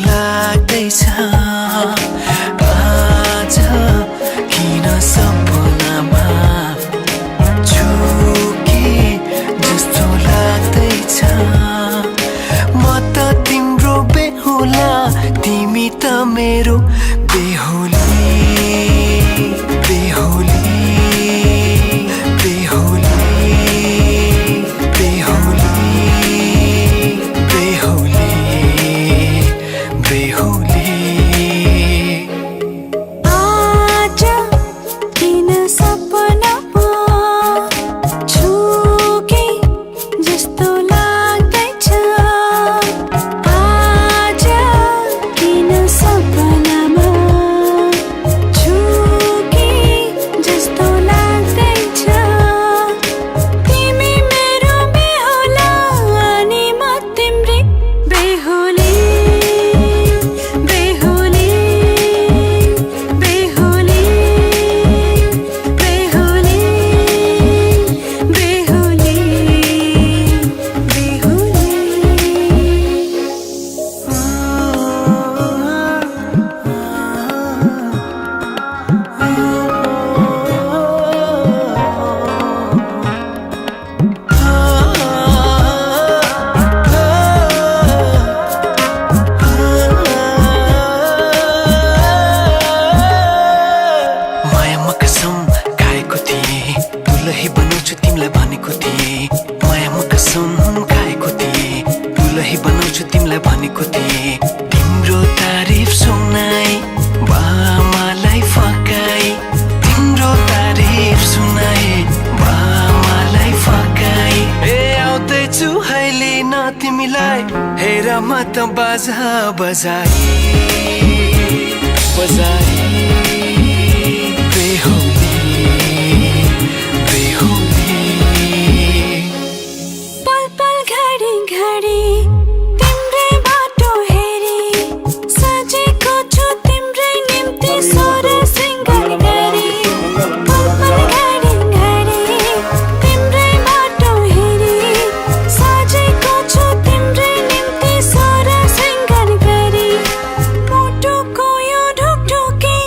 लाग्दैछ आज किन सपनामा छु कि जस्तो लाग्दैछ म त तिम्रो बेहुला तिमी त मेरो बेहुली बेहुली बेहुली बेहुली बेहुली बेहुली आज किन सपनामा छु कि जस्तो लाग्दैछ आज किन सपनामा छु कि जस्तो लाग्दैछ तिमी मेरो बेहुला अनि म तिम्रै बेहुली बेहुली बेहुली बेहुली बेहुली मायामा कसम खाएको थिएँ दुलही बनाउँछु तिमीलाई भनेको थिएँ मायामा कसम खाएको थिएँ दुलही बनाउँछु तिमीलाई भनेको थिएँ तिम्रो तारिफ सुनाई बामालाई फकाई तिम्रो तारिफ सुनाई बामालाई फकाई ए आउँदैछु अहिले न तिमीलाई हेर म त बाजा बजाई बजाई बेहुली बेहुली पल पल घडी घडी तिम्रै बाटो हेरी सजेको छु तिम्रै निम्ति सोर सिंगार गरी पल पल घडी घडी तिम्रै बाटो हेरी सजेको छु तिम्रै निम्ति सोर सिंगार गरी मुटुको यो ढुकढुकी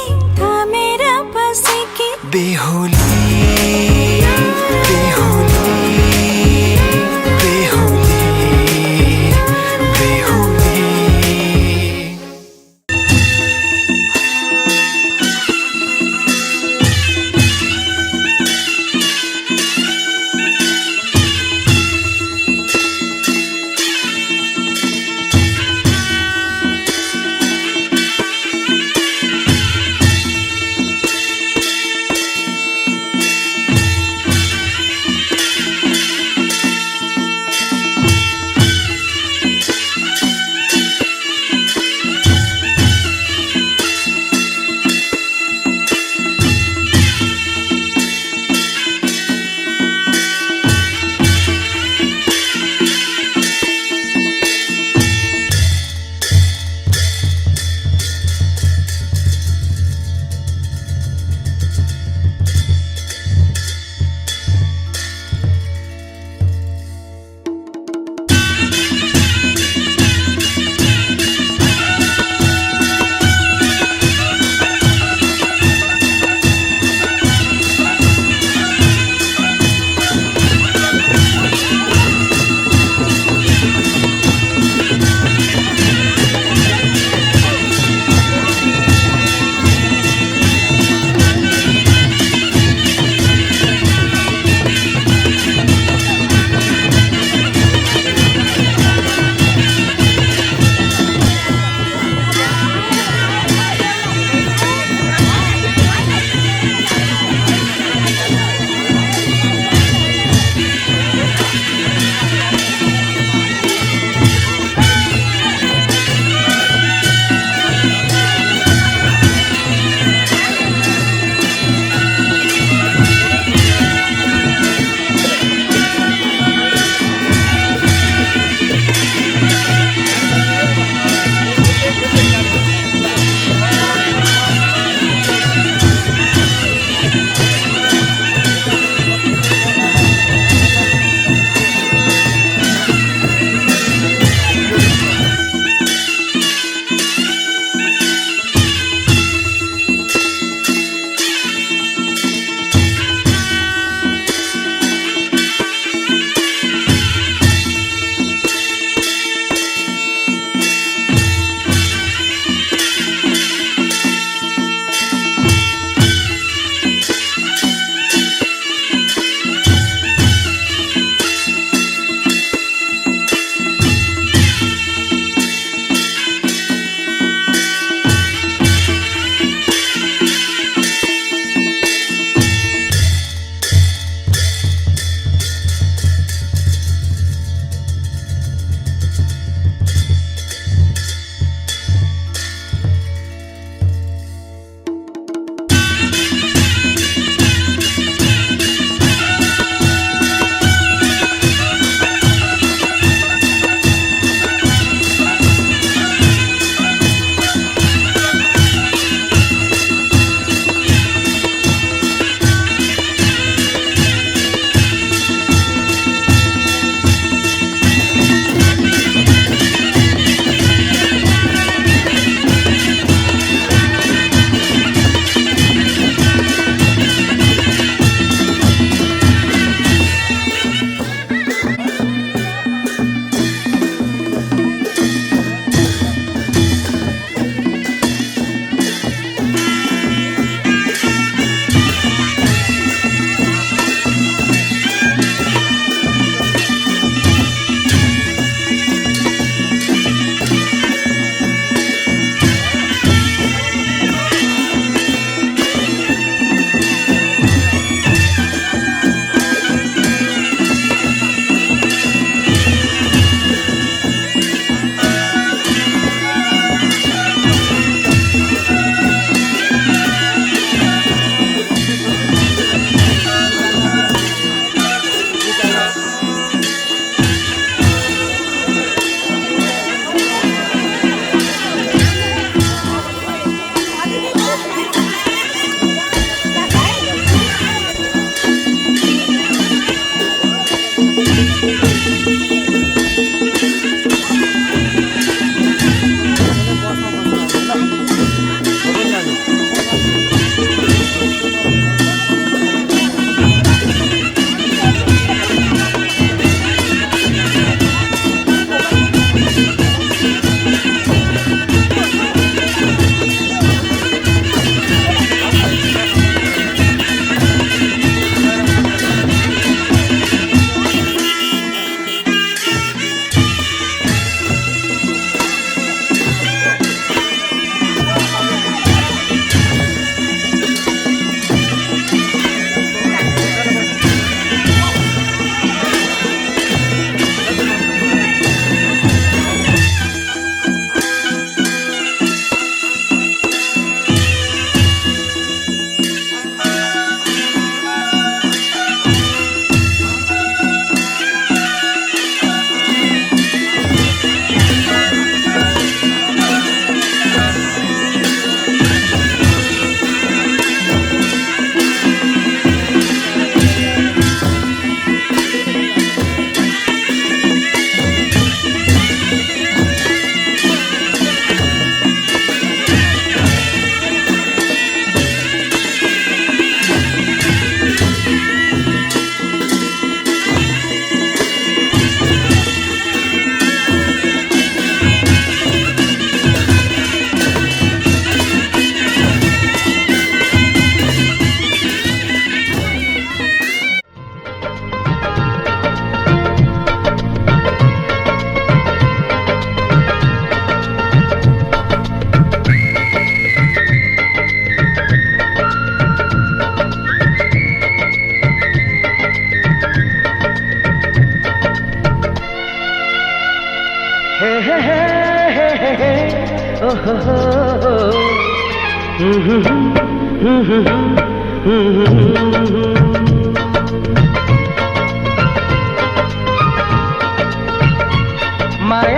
माया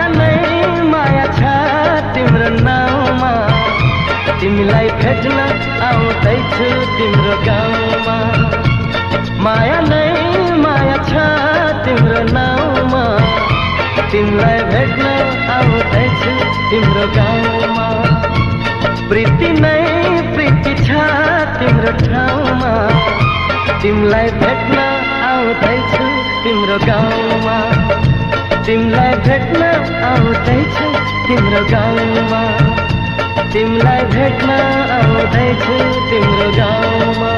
नै माया छ तिम्रो नाउँमा, तिमीलाई भेट्न आउँदैछु तिम्रो गाउँमा। माया नै माया छ तिम्रो नाउँमा, तिमीलाई भेट्न आउँदैछु तिम्रो गाउँमा। प्रीति नै प्रीति छ तिम्रो ठाउँमा, तिमीलाई भेट्न आउँदैछु तिम्रो गाउँमा। तिमीलाई भेट्न आउँदैछु तिम्रो गाउँमा, तिमीलाई भेट्न आउँदैछु तिम्रो गाउँमा।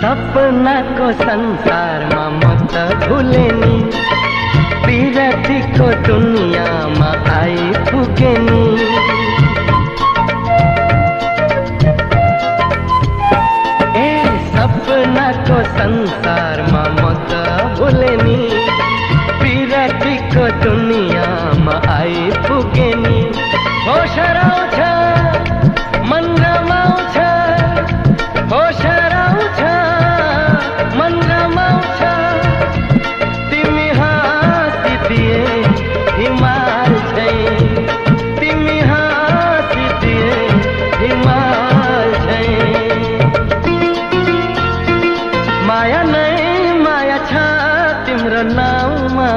सपनाको संसारमा म त भुले नि, विरतीको दुनियाँमा आइपुगे नि। ए सपनाको संसारमा म त भुले नि, विरतीको दुनियाँमा आइपुगे नि। होस हराउँछ मन रमाउँछ, होस हराउँछ मन रमाउँछ। तिमी हाँसिदिए हिमाल झैं, तिमी हाँसिदिए हिमाल झैं। माया नै माया छ तिम्रो नाउँमा,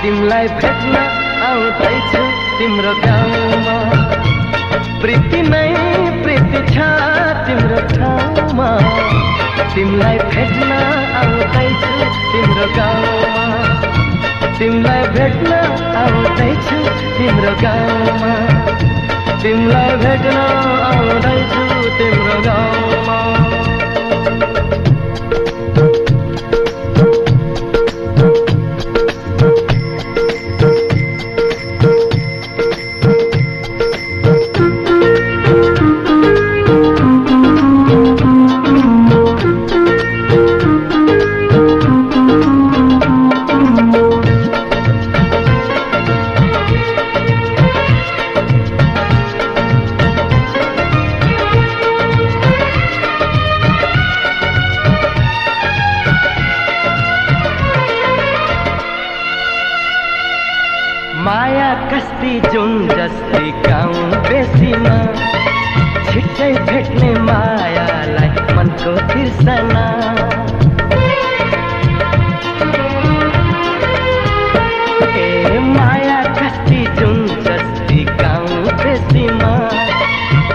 तिमीलाई भेट्न आउँदैछु तिम्रो गाउँमा। प्रीति नै प्रीति छ तिम्रो ठाउँमा, तिमीलाई भेट्न आउँदैछु तिम्रो गाउँमा। तिमीलाई भेट्न आउँदैछु तिम्रो गाउँमा, तिमीलाई भेट्न आउँदैछु तिम्रो गाउँमा। माया कस्ती जुन जस्ती गाउँ बेसीमा, छिट्टै भेट्ने मायालाई मनको तिर्सना। ए माया कस्ती जुन जस्ती गाउँ बेसीमा,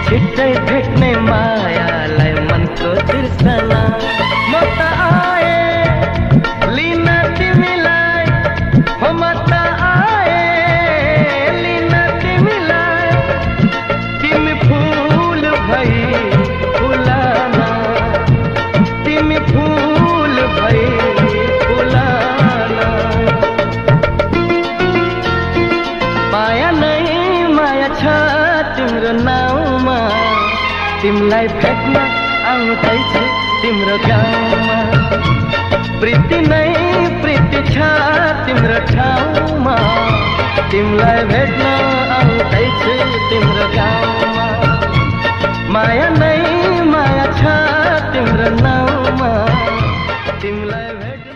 छिट्टै भेट्ने मायालाई मनको तिर्सना। म त आए लिन तिमीलाई, हो म त तिम्रो नाउँमा, तिमीलाई भेट्न आउँदैछु तिम्रो गाउँमा। प्रीति नै प्रीति छ तिम्रो ठाउँमा, तिमीलाई भेट्न आउँदैछु तिम्रो गाउँमा। माया नै माया छ तिम्रो नाउँमा, तिमीलाई भेट्न।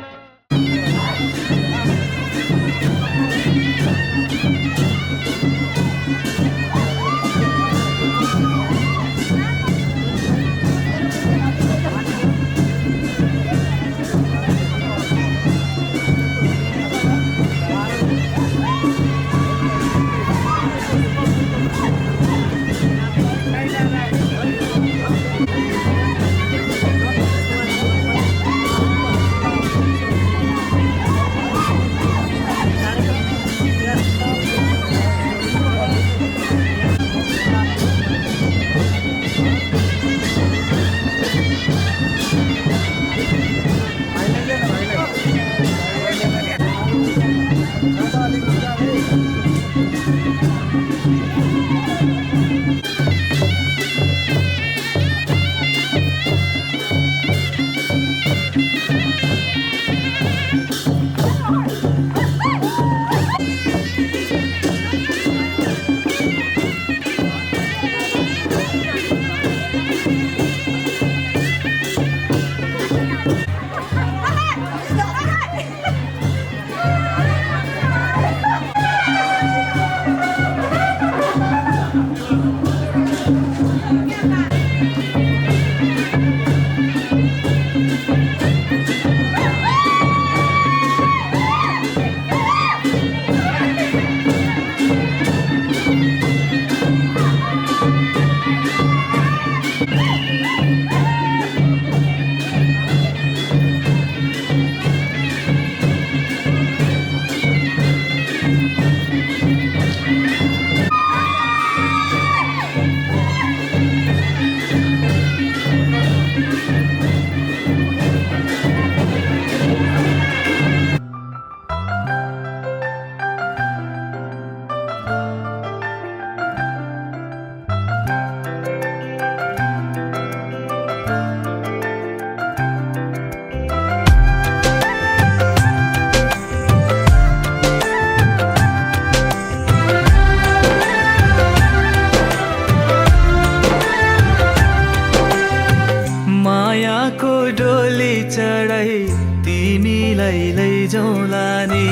मायाको डोली चढाई तिमीलाई लैजाउँला नि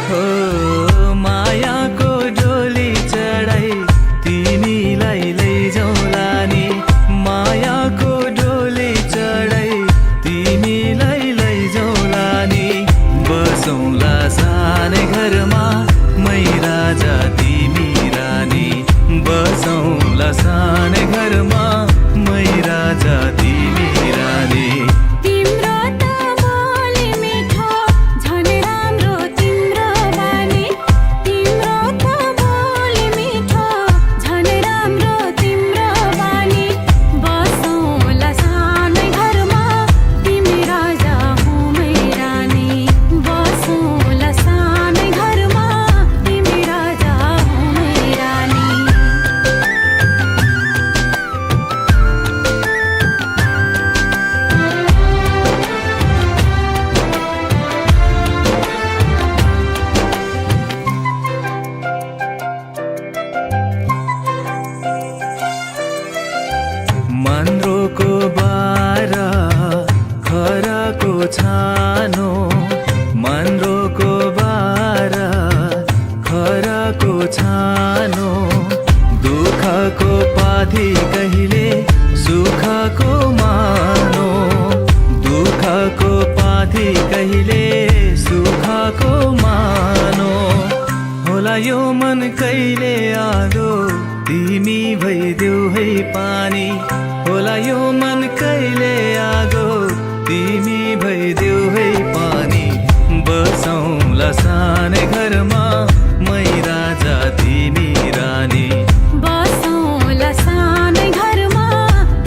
हो मायाको डोली चढाई तिमीलाई लैजाउँला नि मायाको डोली चढाई तिमीलाई लैजाउँला नि बसौँला सानै घरमा मै राजा तिमी रानी बसौँला सानै घरमा मै राजा तिमी रानी तिम्रो त बोली मिठो झन् राम्रो तिम्रो बानी तिम्रो त बोली मिठो झन् राम्रो तिम्रो बानी बसौँला सानै घरमा तिमी राजा हुँ मै रानी बसौँला सानै घरमा तिमी राजा हुँ मै रानी मन्द्रोको बारा खराको छानो मन्द्रोको बारा खराको छानो दुःखको पाथी कहिले सुखको मानो दुःखको पाथी कहिले सुखको मानो होला यो मन कहिले आगो तिमी भइदेऊ है पानी होला यो मन कहिले आगो तिमी भइदेऊ है पानी बसौँला सानै घरमा मै राजा तिमी रानी बसौँला सानै घरमा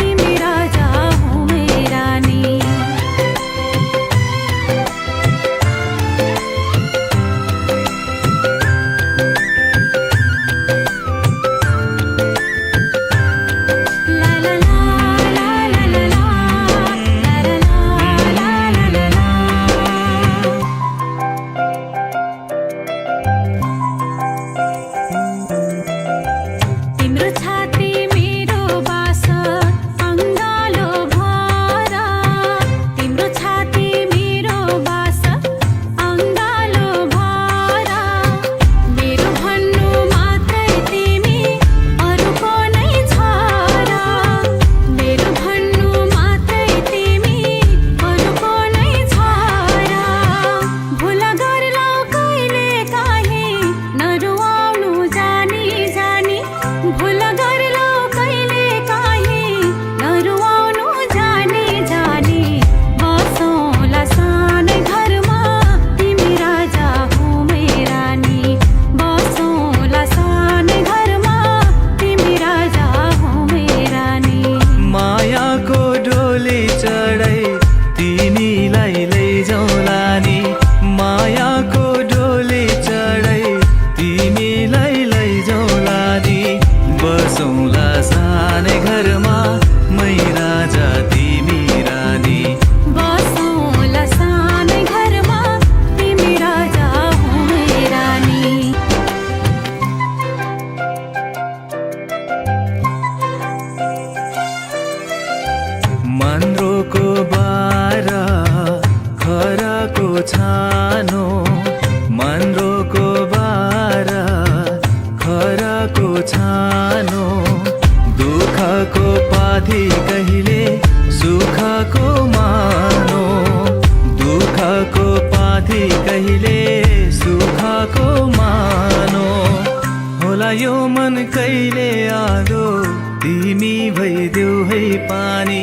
तिमी राजा हुँ मै रानी ला ला ला ला ला ला तिम्रो छाती मेरो बास अङ्गालो भर तिम्रो छाती मेरो बास अङ्गालो भर मेरो भन्नु मात्रै तिमी अरूको नै छ र मेरो भन्नु मात्रै तिमी अरूको नै छ र भुल गर्लौ कहिले काहीँ नरुवाउनु जानी जानी भुल गर्लौ कहिले काहीँ नरुवाउनु जानी जानी बसौँला सानै घरमा तिमी राजा हुँ मै रानी बसौँला सानै घरमा तिमी राजा हुँ मै रानी मायाको डोली चढाई तिमीलाई लैजाउँला नि मायाको डोली चढाई तिमीलाई लैजाउँला नि बसौँला सानै घरमा मै राजा तिमी रानी बसौँला सानै घरमा तिमी राजा हुँ मै रानी मन्द्रोको बारा खराको छानो मन्द्रोको बारा खराको छानो दुःखको पाथी कहिले सुखको मानो दुःखको पाथी कहिले सुखको मानो होला यो मन कहिले आगो तिमी भइदेऊ है पानी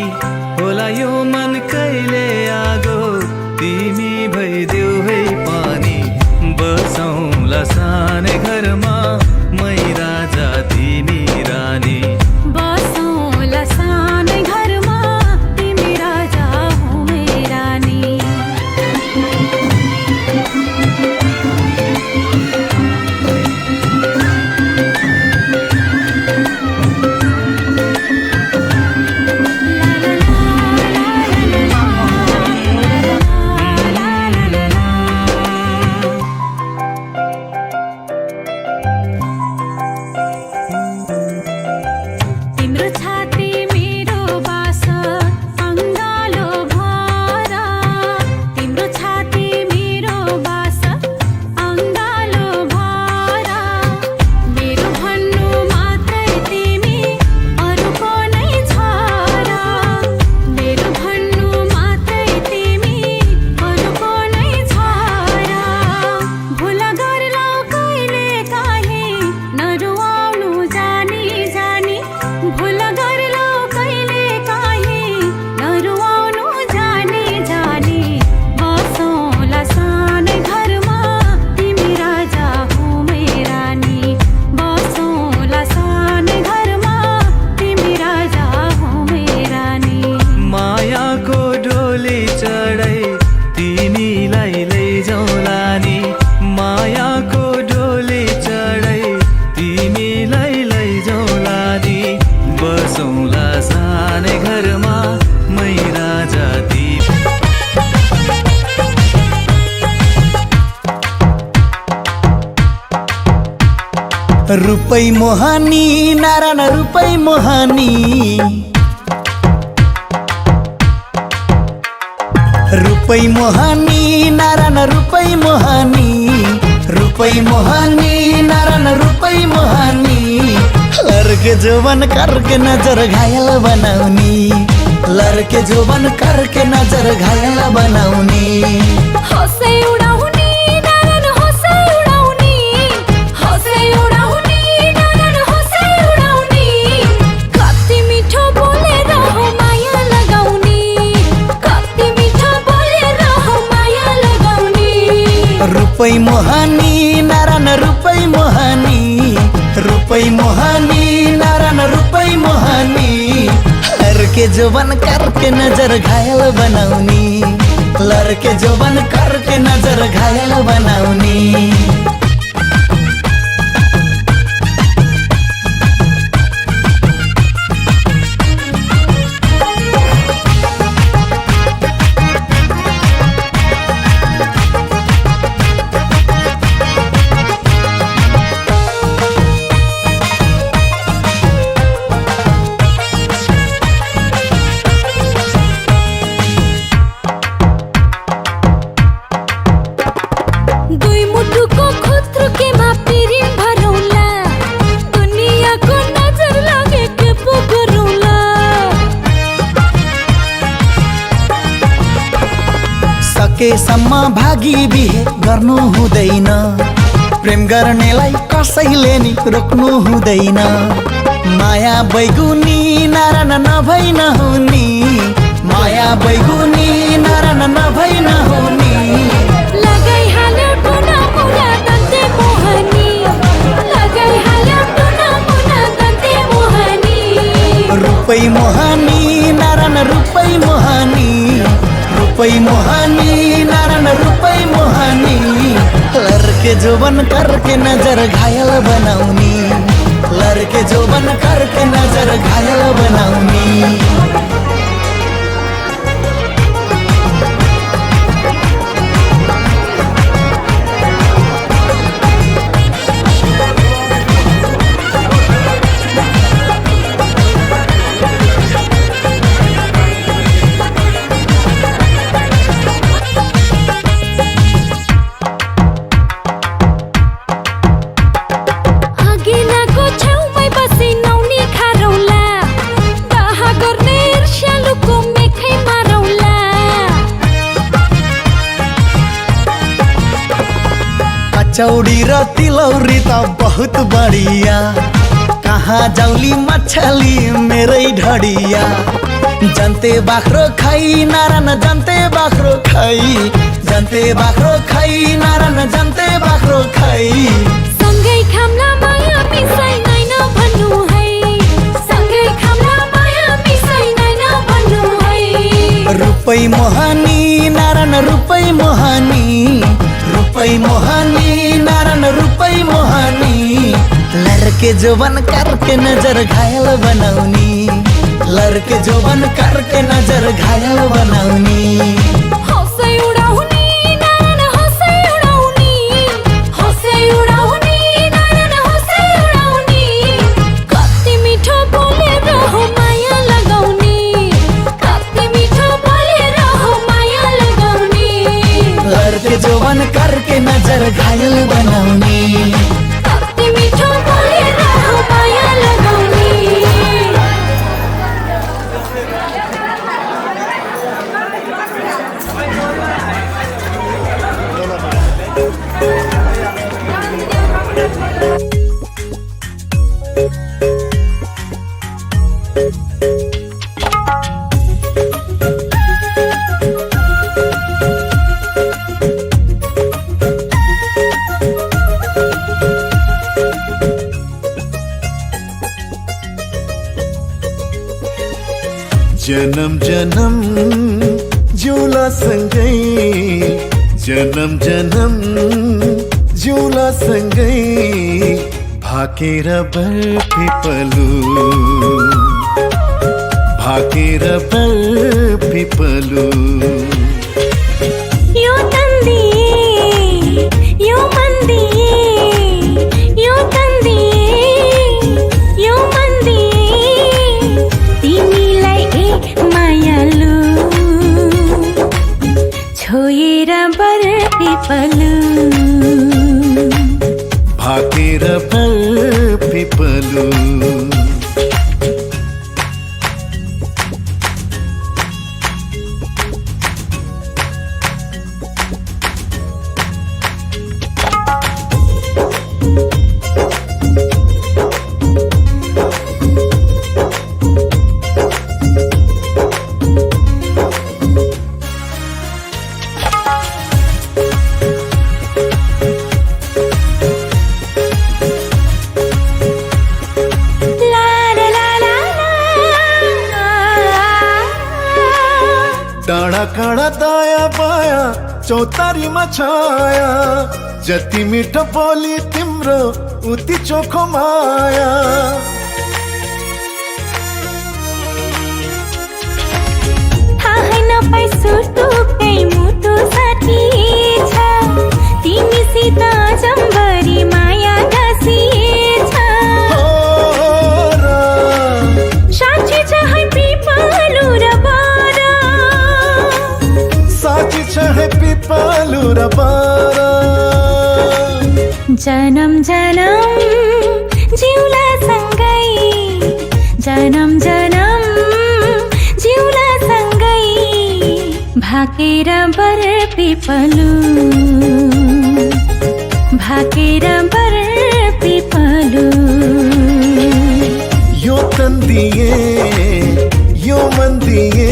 होला यो मन कहिले आगो तिमी भइदेऊ है पानी बसौँला सानै घरमा मै राजा तिमी रानी बसौँला सानै घरमा तिमी राजा हो मै रानी तिम्रो छाती मेरो बास अङ्गालो भर तिम्रो छाती मेरो बास अङ्गालो भर मेरो भन्नु मात्रै तिमी अरूको नै छ र मेरो भन्नु मात्रै तिमी अरूको नै छ र भुल गर्लौ कहिले काहीँ नरुवाउनु जानी जानी भुल गर्लौ कहिले काहीँ नरुवाउनु जानी जानी बसौँला सानै घरमा तिमी राजा हो मै रानी बसौँला सानै घरमा तिमी राजा हो मै रानी मायाको डोली चढाई तिमीलाई लैजाउँला नि मायाको डोली चढाई तिमीलाई लैजाउँला नि बसौँला सानै घरमा मै राजा तिमी रुपै मोहानी नारायण रुपै मोहानी रुपै मोहानी नारायण रुपै मोहानी रुपै मोहानी नारायण रुपै मोहानी लड़के जोबन करके नजर घायल बनाउनी लड़के जोबन करके नजर घायल बनाउनी हँसै उडाउने नारायण हँसै उडाउने हँसै उडाउने नारायण हँसै उडाउने कति मिठो बोलेर हो माया लगाउने कति मिठो बोलेर हो माया लगाउने रुपै मोहानी नारायण रुपै मोहानी रुपै मोहानी नारायण रुपै मोहानी लड़के जोबन करके नजर घायल बनाउनी लड़के जोबन करके नजर घायल बनाउनी दुई मुठुको खुत्रुकेमा पिरिम भरौँला दुनियाँको नजर लागे के पो गरौँला सकेसम्म भागी बिहे गर्नु हुँदैन प्रेम गर्नेलाई कसैले नि रोक्नु हुँदैन माया बैगुनी नारायण नभई नहुनी माया बैगुनी नारायण नभई नहुनी लगाइहाल्यो टुना मुना दन्ते मोहनी लगाइहाल्यो टुना मुना दन्ते मोहनी रुपै मोहानी नारायण रुपै मोहानी रुपै मोहानी नारायण रुपै मोहानी लड़के जोबन करके नजर घायल बनाउनी लड़के जोबन करके नजर घायल बनाउनी अघिल्लाको छेउमै बसी नौनी खारौँला दाहा गर्ने चौड़ी र तिलौरी त बहुत बढिया कहाँ जाउली मछली मेरै ढडिया जन्ते बाख्रो खाई नारायण जन्ते बाख्रो खाई जन्ते बाख्रो खाई नारायण जन्ते बाख्रो खाई सँगै खाम्ला माया मिसाइ नैन भन्नु है सँगै खाम्ला माया मिसाइ नैन भन्नु है रुपै मोहनी नारायण रुपै मोहनी रुपै मोहनी नारायण रुपै मोहनी लड़के जोबन करके नजर घायल बनाउनी लड़के जोबन करके नजर घायल बनाउनी हँसै उडाउने नारायण हँसै उडाउने हँसै उडाउने नारायण हँसै उडाउने कति मिठो बोलेर हो माया लगाउने कति मिठो बोलेर हो माया लगाउने लड़के जोबन करके नजर घायल बनाउनी कति मिठो बोलेर हो माया लगाउने जन्म जन्म जिउला सँगै जन्म जन्म जिउला सँगै भाकेर बरपिपलु भाकेर बरपिपलु यो तन्दी यो मन्दी यो तन्दी यो मन्दी तिमीलाई ए मायालु छोएर बरपिपलु भाकेर बरपिपलु डाँडा काँडा दाया बाया चौतारीमा छाया जति मिठो बोली तिम्रो उति चोखो माया थाहै नपाई सुटुकै मुटु साथी छ तिमीसित जम्बरी माया गाँसिएछ साँच्ची छ है पिपलु र बर साँच्ची छ है पिपलु र बर जन्म जन्म जिउला सँगै जन्म जन्म जिउला सँगै भाकेर बरपिपलु भाकेर बरपिपलु यो तन्दिए यो मन्दिए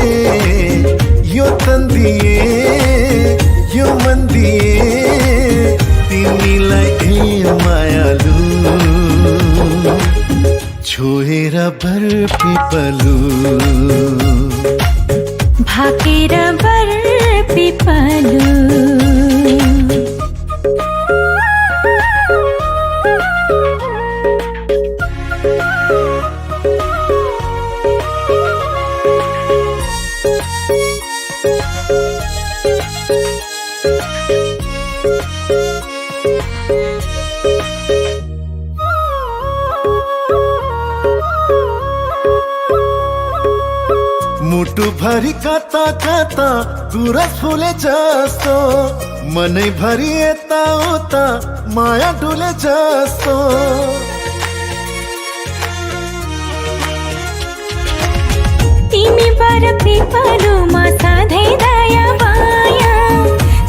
यो तन्दिए यो मन्दिए तिमीलाई ए मायालु छोएर बरपिपलु भाकेर बरपिपलु मुटु भरि कता कता गुरस फुले जस्तो मनै भरि यता उता माया डुले जस्तो तिमी बरपिपलुमा सधैँ दया माया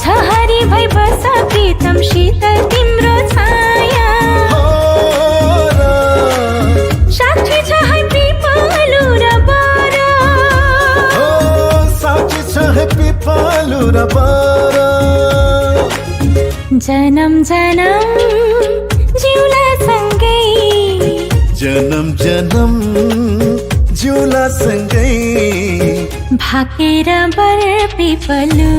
छ हरि भई बस प्रीतम शीतल तिम्रो कुरा पार जन्म जन्म जिउला सँगै जन्म जन्म जिउला सँगै भाकेर बर पिपलु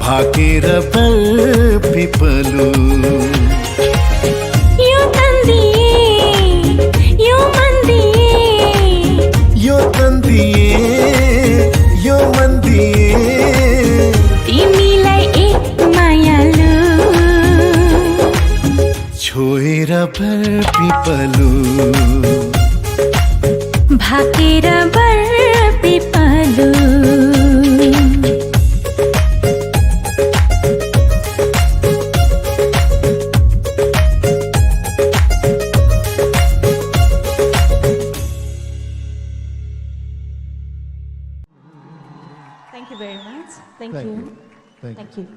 भाकेर बर पिपलु यो तन्दिए यो मन्दिए यो तन्दिए यो मन्दिए तिमीलाई एक मायालु छोएर बर पिपलु भाकेर बर Piplu Thank you very much. Thank you. Thank you.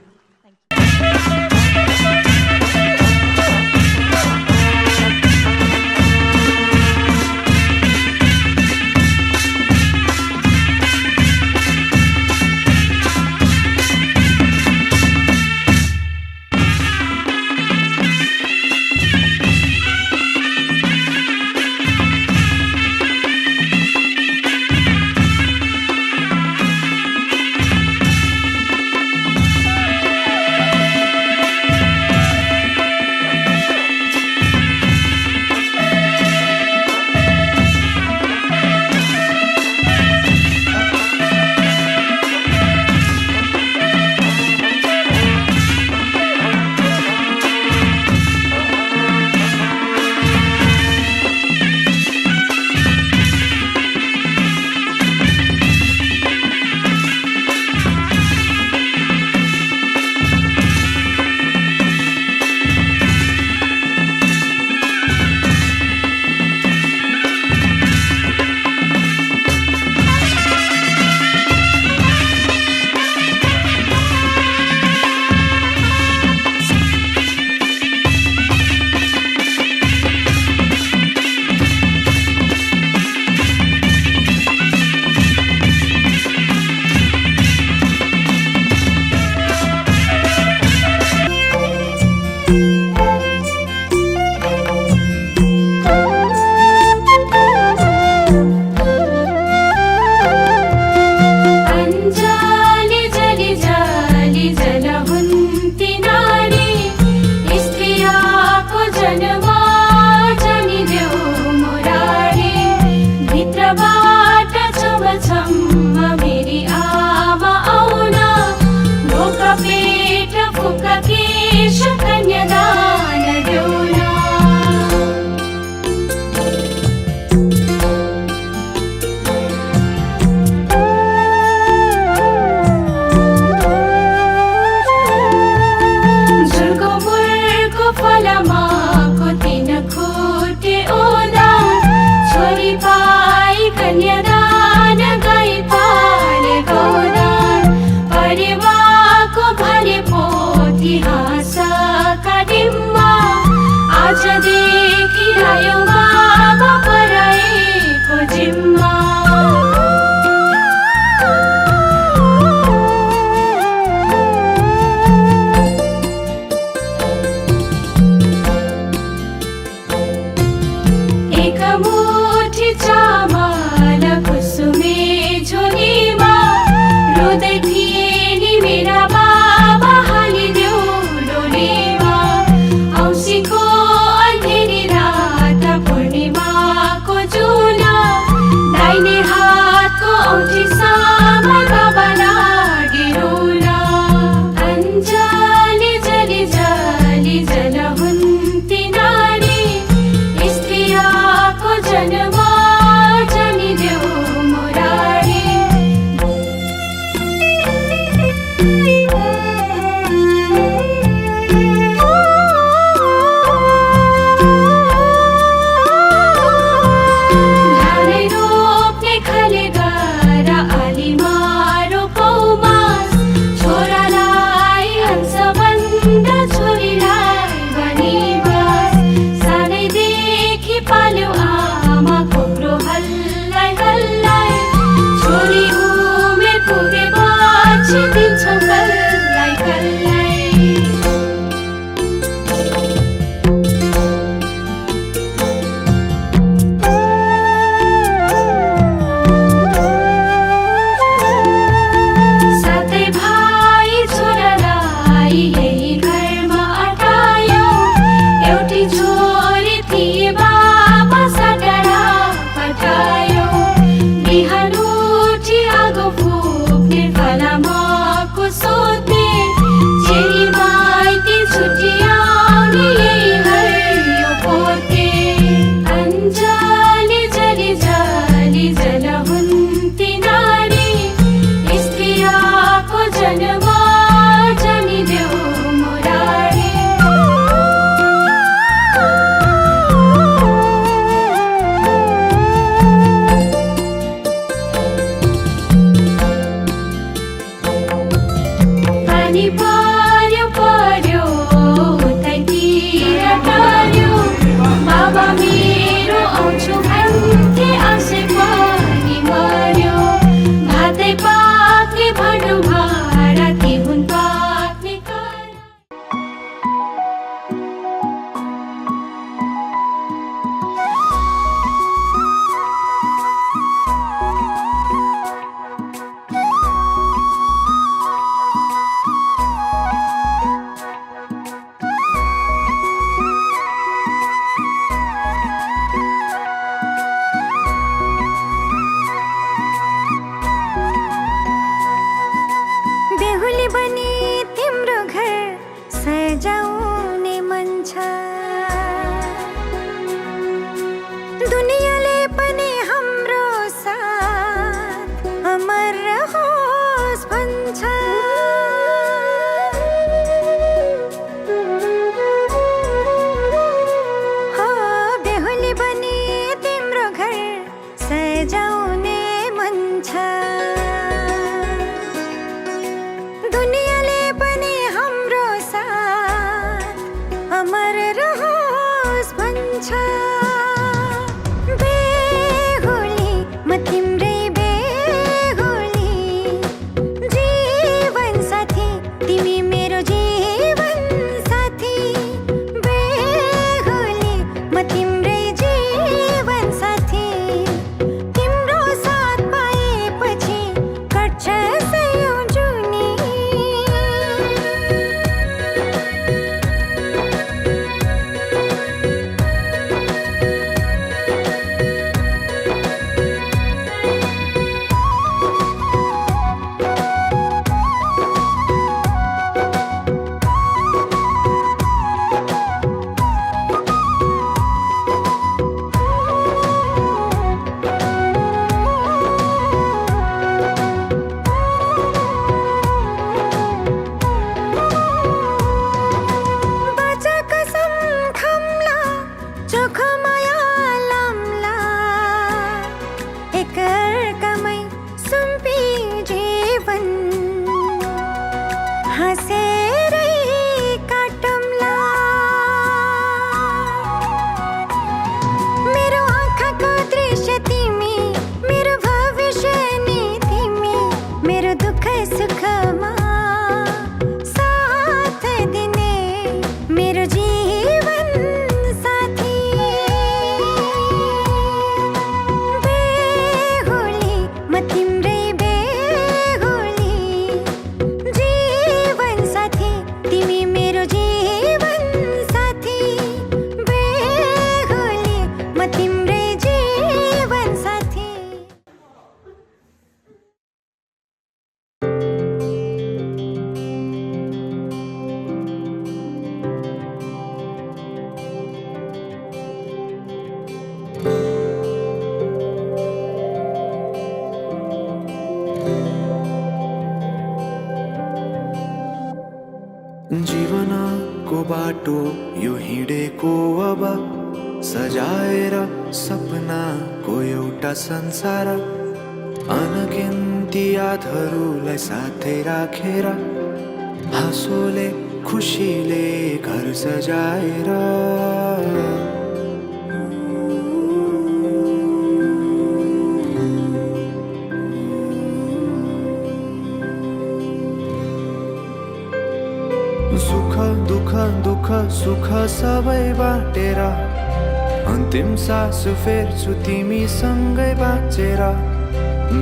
छ बेहुली म तिम्रै बेहुली जीवन साथी तिमी मेरो जीवन साथी बेहुली म तिम्रै जीवन साथी तिम्रो साथ पाएपछि कट्छ सयौं जुनी बाजा कसम खम्ला चोखो माया लाम्ला एकअर्कामै सुम्पी जीवन हाँसेरै काटौँला मेरो आँखाको दृश्य तिमी मेरो भविष्य नि तिमी मेरो दुःख सुखमा साथ दिने मेरो जीवन साथी बेहुली म तिम्रै बेहुली जीवन साथी तिमी मेरो जीवन साथी बेहुली म तिम्रै जीवन साथी जीवनको बाटो यो हिँडेको अब सजाएर सपनाको एउटा संसार अनगिन्ती यादहरूलाई साथै राखेर हाँसोले खुसीले घर सजाएर सुख दुःख दुःख सुख सबै बाटेर अन्तिम सास फेर्छु तिमीसँगै बाँचेर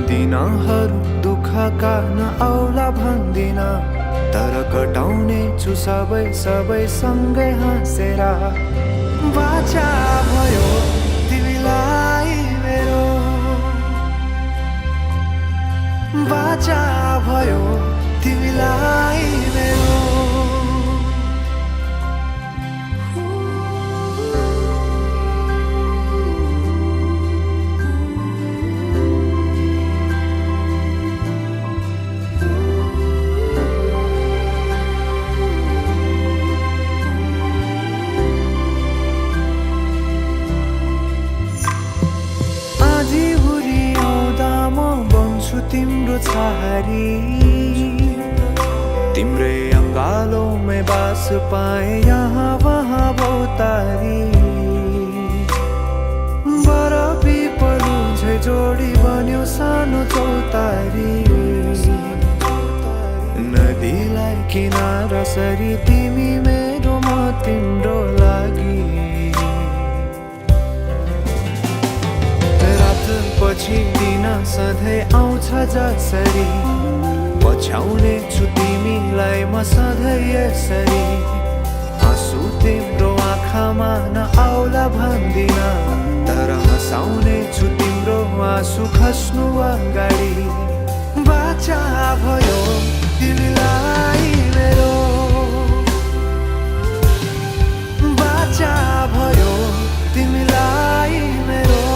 दिनहरू दुःखका नआउला भन्दिन तर कटाउने छु सबै सबै सँगै हाँसेर बाचा भयो तिमीलाई मेरो बाचा भयो तिमीलाई मेरो तिम्रो छहारी तिम्रै अङ्गालोमै बास पाए यहाँ वहाँ बहुतारी बर पिपलु झै जोडी बन्यो सानो चौतारी नदीलाई किनारा सरी तिमी मेरो म तिम्रो लागि पछि दिन सधैँ आउँछ जसरी पछ्याउने छु तिमीलाई म सधैँ यसरी आँसु तिम्रो आँखामा नआउला भन्दिन तर हँसाउने छु तिम्रो आँसु खस्नु अगाडि बाचा भयो तिमीलाई मेरो बाचा भयो तिमीलाई मेरो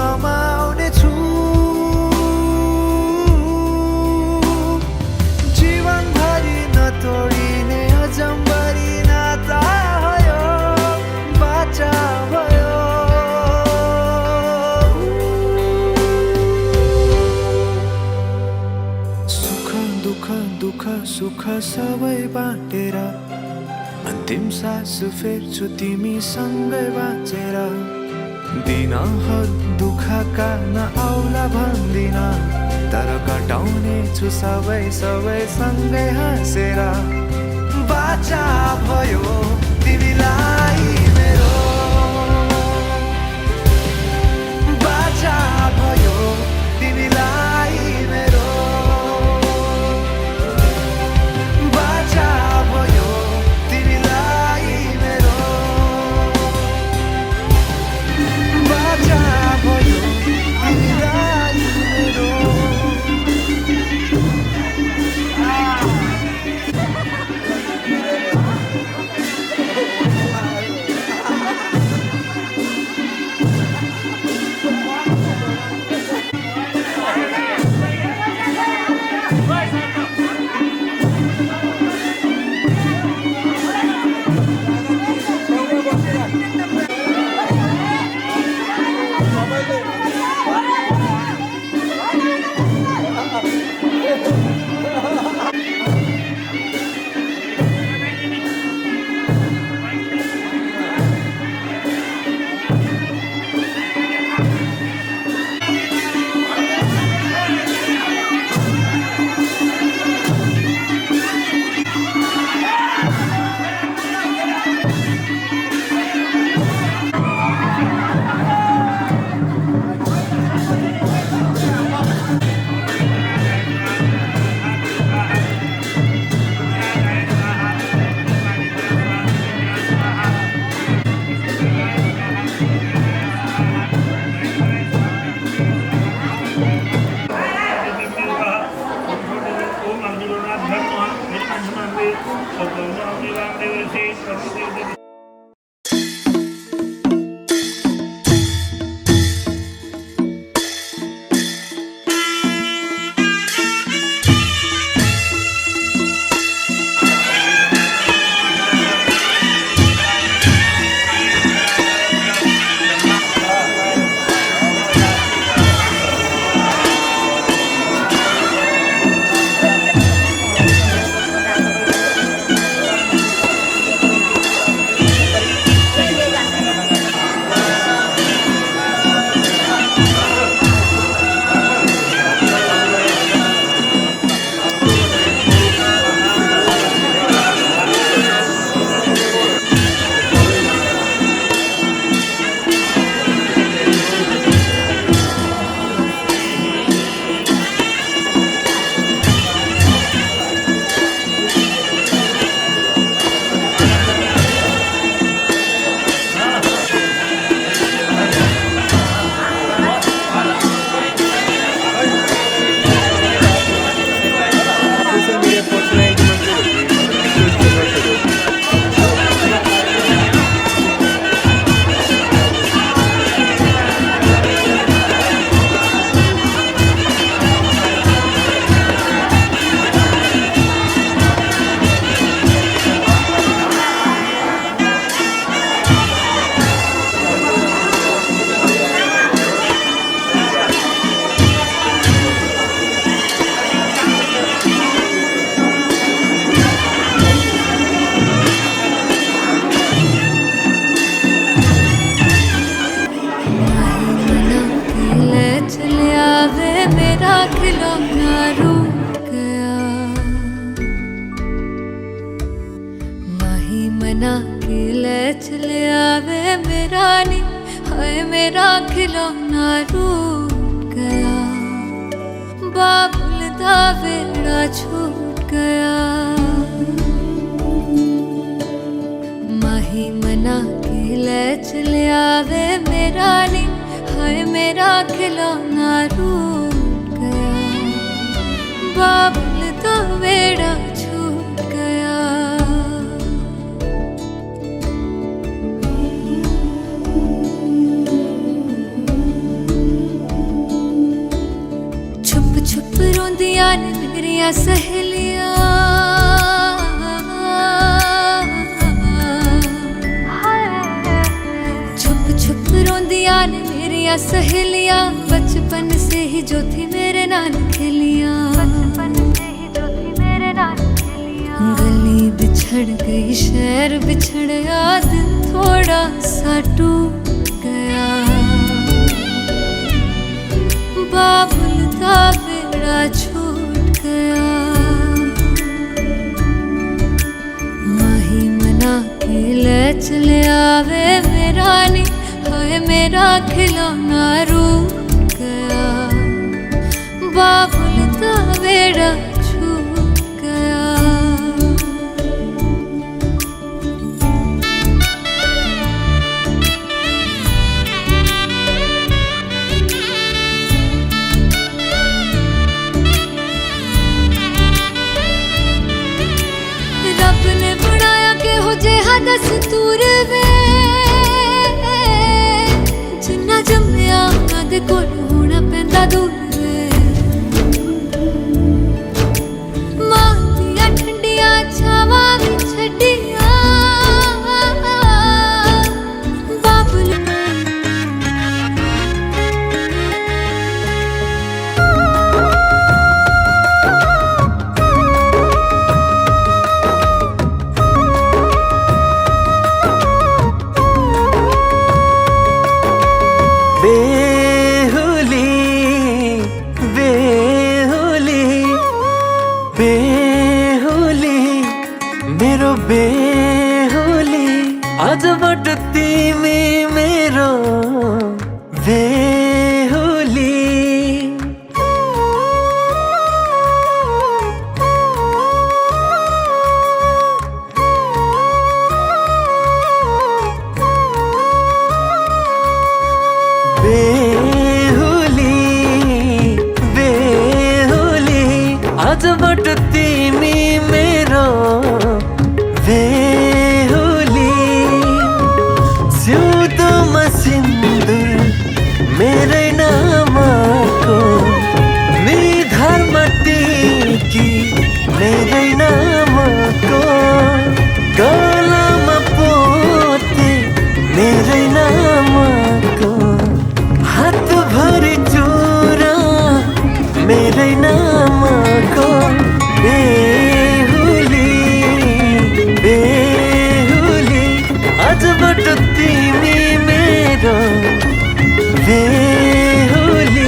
रमाउने छु जीवनभरि नतोडिने अजम्बरी नाता हो यो बाचा भयो सुख दुःख दुःख सुख सबै बाँटेर अन्तिम सास फेर्छु तिमीसँगै बाँचेर दिनहरू दुःखका नआउला भन्दिन तर कटाउने छु सबै सँगै हाँसेर बाचा भयो तिमीलाई मेरो बाचा भयो तिमीलाई मेरो बाचा भयो तिमीलाई मेरो बाचा भयो तिमीलाई मेरो मना के ले चले आवे मेरा नी हाय मेरा खिलौना रूठ गया बाबुल दा वेड़ा छूट गया माही मना के ले चले आवे मेरा नी हाय मेरा खिलौना रूठ गया बाबुल दा वेड़ा छूट गया मेरिया सहेलियां छुप छुप रोंदियां ने मेरिया सहेलियां बचपन से ही जो थी मेरे नाल खेलियां गली बिछड़ गई शहर बिछड़ गया दिल थोड़ा सा टूट गया बाबुल का बेड़ा छूट गया माही मना के ले चले आवे मेरा नी हाय मेरा खिलौना रूठ गया बाबुल का बेड़ा छूट गया रब ने बनाया के हो जे दस्तूर वे जिन्ना जम्मिया उन्हां दे कोल होना पैंदा दूर वे मां दियां ठंडियां छावां भी छड्डियां बाबुल बेहुली बेहुली बेहुली मेरो बेहुली आज बटती में मेरो बेहुली बेहुली बेहुली आज बटती में मेरो बेहुली सिउँदो सिन्दुर मेरै नामको निधार मट्टी मेरै नामको गलामा पोते मेरै नामको हात भरि चुरा मेरै नामको बेहुली बेहुली आजबाट तिमी मेरो बेहुली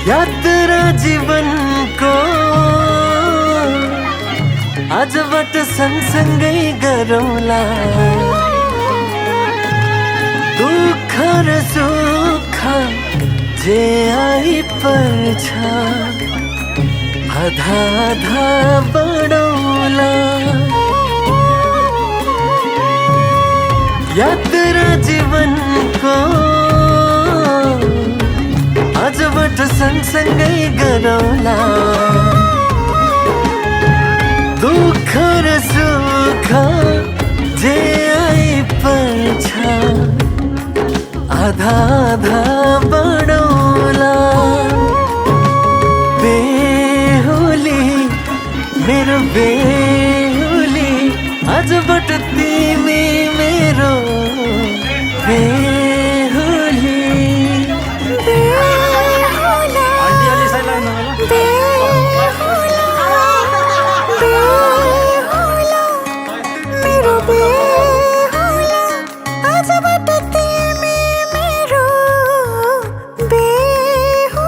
यात्रा जीवनको आजबाट सँगसँगै गरौँला दुःख र सुख जे आइपर्छ आधा आधा बढौँला यात्रा जीवनको आजबाट सँगसँगै गरौँला दुःख र सुख जे आइपर्छ आधा आधा बढौँला बेहुली मेरो बेहुली आजबाट तिमी मेरो बेहुली आज बटती में मेरो बेहुला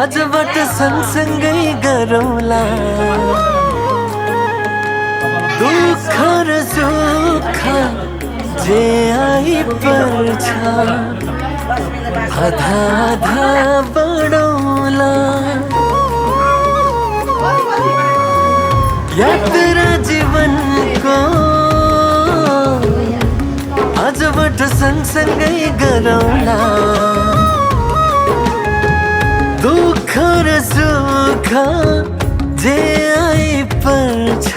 आजबाट सँगसँगै गरौँला दुःख र सुख जे आइपर्छ आधा आधा बढौँला यात्रा जीवनको आजबाट सँगसँगै गरौँला दुःख र सुख जे आइपर्छ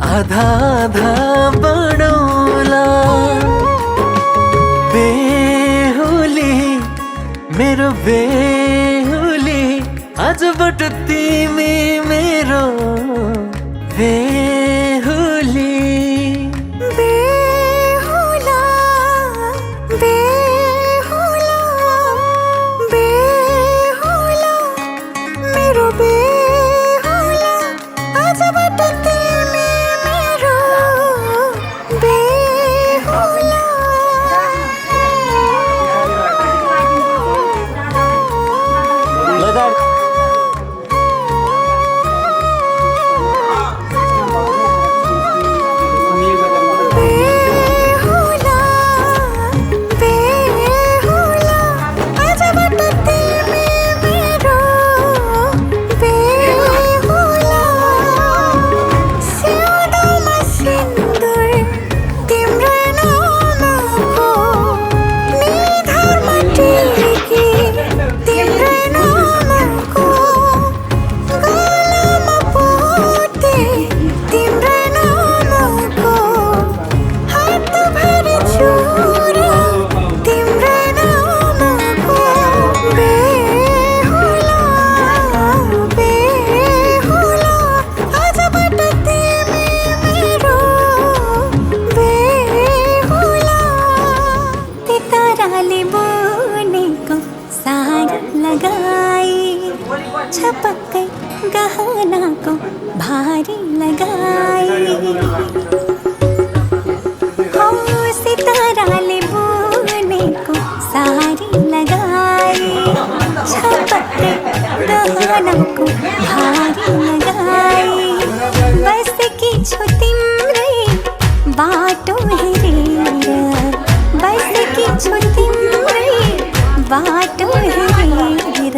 आधा आधा बढौँला बेहुली मेरो बेहुली आजबाट तिमी मेरो बेहुली बेहुला बेहुला बेहुला मेरो बेहुला आजबाट तिमी मेरो बेहुला बेहुला बेहुला आजबाट तिमी मेरो बेहुला सिउँदोमा सिन्दुर तिम्रो नामको निधारमा टिकी तिम्रो नामको गलामा पोते तिम्रो नामको हातभरि चुरा तिम्रो नामको बेहुला बेहुला आजबाट तिमी मेरो बेहुला तितराले बुनेको साडी लगाई छपक्कै गहनाको भारी लगाई सिताराले बुनेको साडी लगाई छपक्कै गहनाको भारी लगाई बसेकी छु तिम्रै बाटो हेरेर बसेकी छु तिम्रै बाटो हेरेर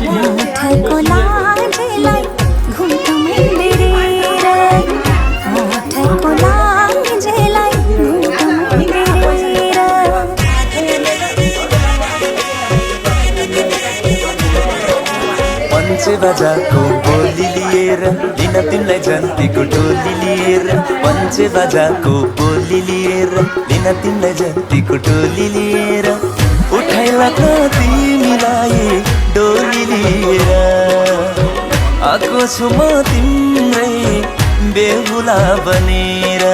मुठको लाजलाई घुटमै बेरेर मुठको लाजलाई घुटमै बेरेर पञ्चे बाजाको बोली लिएर लिन तिमीलाई जन्तीको टोली लिएर पञ्चे बाजाको बोली लिएर लिन तिमीलाई जन्तीको टोली लिएर उठाइला त तिमीलाई डोली लिएर आएको छु म तिम्रै बेहुला बनेर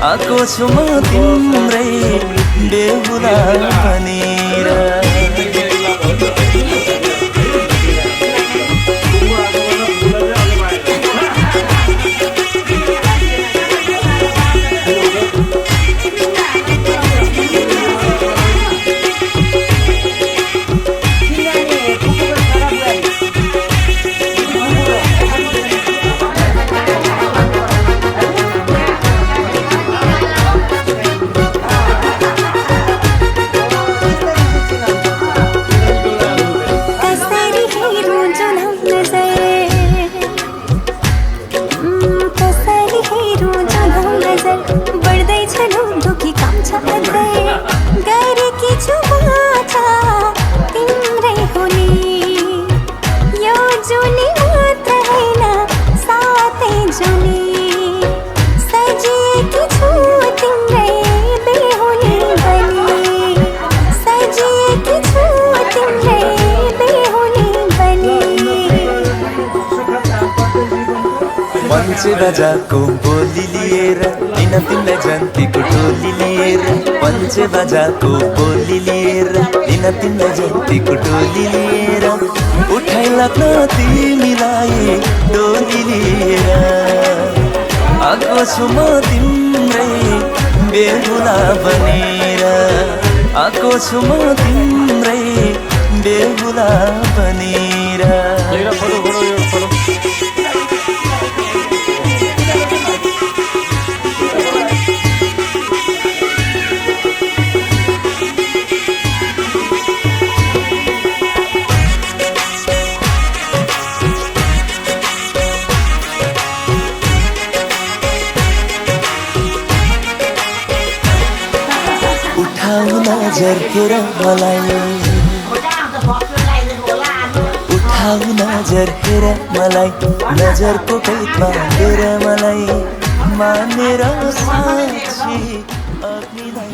आएको छु म तिम्रै बेहुला बनेर पञ्चे बाजाको बोली लिएर लिन तिमीलाई जन्तीको टोली लिएर पञ्चे बाजाको बोली लिएर लिन तिमीलाई जन्तीको टोली लिएर उठाइला त तिमीलाई डोली लिएर आएको छु म तिम्रै बेहुला बनेर आएको छु म तिम्रै बेहुला बनेर उठाउ नजर हेर मलाई उठाउ नजर हेर मलाई नजरको कैदमा हेर मलाई मानेर साक्षी अग्निलाई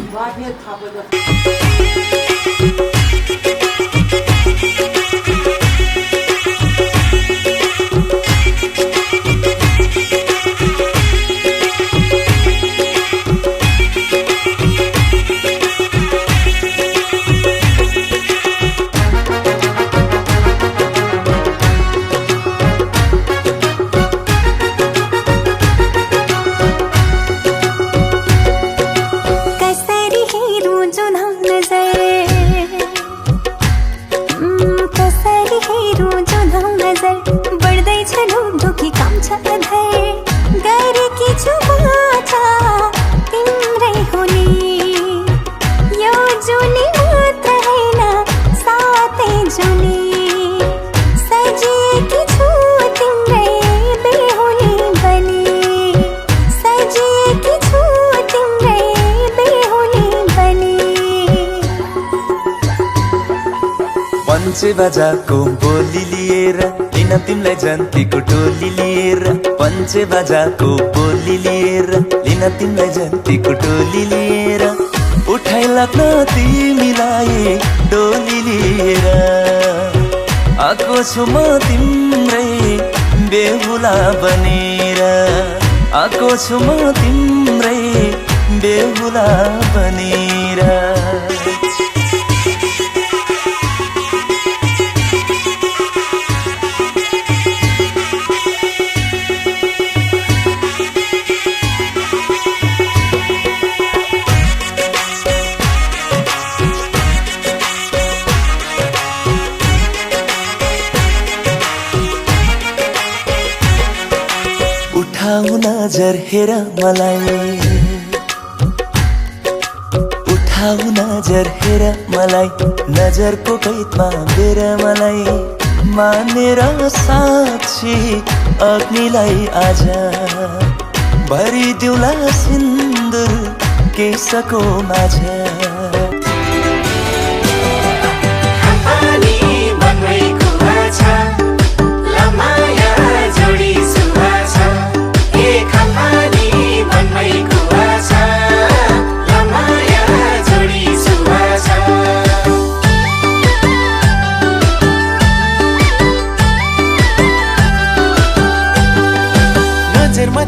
पञ्चे बाजाको बोली लिएर लिन तिमीलाई जन्तीको टोली लिएर पञ्चे बाजाको बोली लिएर लिन तिमीलाई जन्तीको टोली लिएर उठाइ लाग्न तिमीलाई डोली लिएर आएको छु म तिम्रै बेहुला बनेर आएको छु म तिम्रै बेहुला बनेर उठाउ नजर हेर मलाई उठाउ नजर हेर मलाई नजरको कैदमा बेर मलाई मानेर साक्षी अग्निलाई आज भरिदिउँला सिन्दुर केशको माझ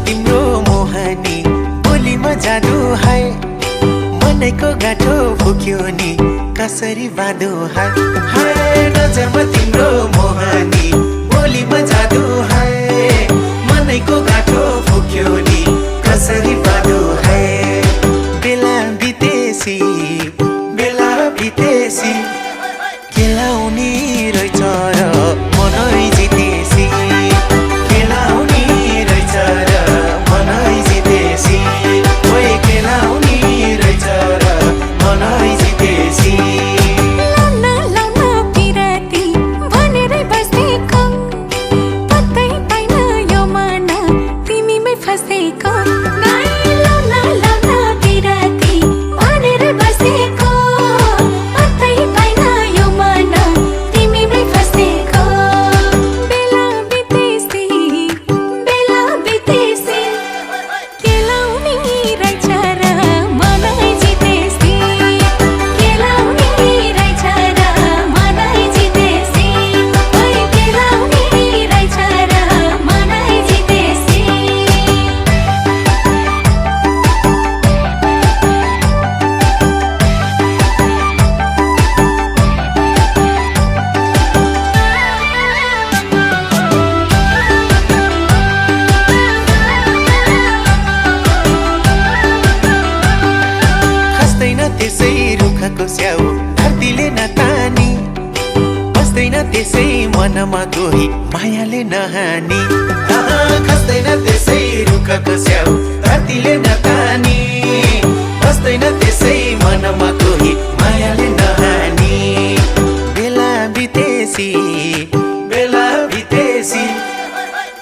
तिम्रो मोहनी बोलीमा जादु है मनैको गाठो फुक्यो नि कसरी बाँधो है नजरमा तिम्रो मोहनी बोलीमा जादु है मनैको गाठो फुक्यो नि कसरी बाँधो है बेला बितेसी खेलाउने रहेछ र मनै जितेसी फसेको नाइ लाउन त्यसै मनमा कोही मायाले नहानी खस्दैन त्यसै रुखको स्याउ धरतीले नतानी बस्दैन त्यसै मनमा कोही मायाले नहानी बेला बितेसी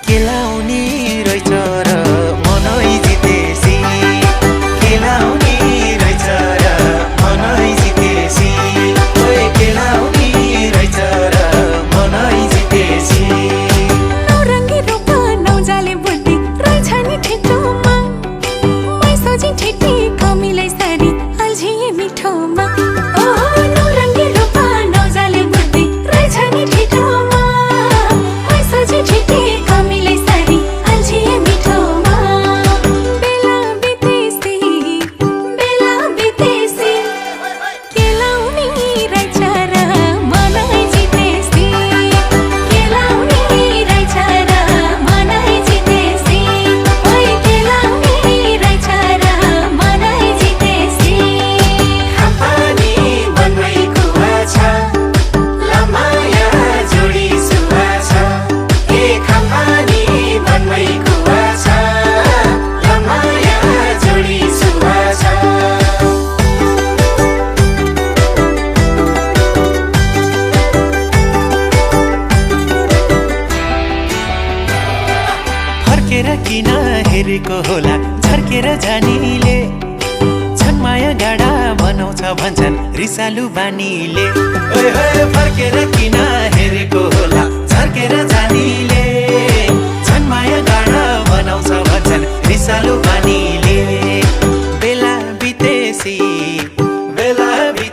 केलाउने रहेछ र मनै जितेसी केलाउने रहेछ र मनै जितेसी ओए केलाउने रहेछ र मनै जितेसी नौरङ्गी रूप नौजाले बुद्धि रहेछ नि ठेटोमा मैसोजी ठेटी कमीलाई सारी अल्झिए मिठोमा ओहो नौरङ्गी रूप नौजाले बुद्धि रहेछ नि ठेटोमा मैसोजी ठेटी कमीलाई सारी अल्झिए मिठोमा बेला बितेसी केलाउने रहेछ र मनै जितेसी केलाउने रहेछ र मनै जितेसी ओए केलाउने रहेछ र मनै जितेसी खापानी बनमै कुवा छ लमाया जोडी सुवा छ ए खापानी बनमै कुवा छ लमाया जोडी सुवा छ फर्केर किन हेरेको होला झर्केर जानीले छनमाया डाँडा बनाउँछ भन्छन् रिसालु बानीले ओए होए फर्केर किन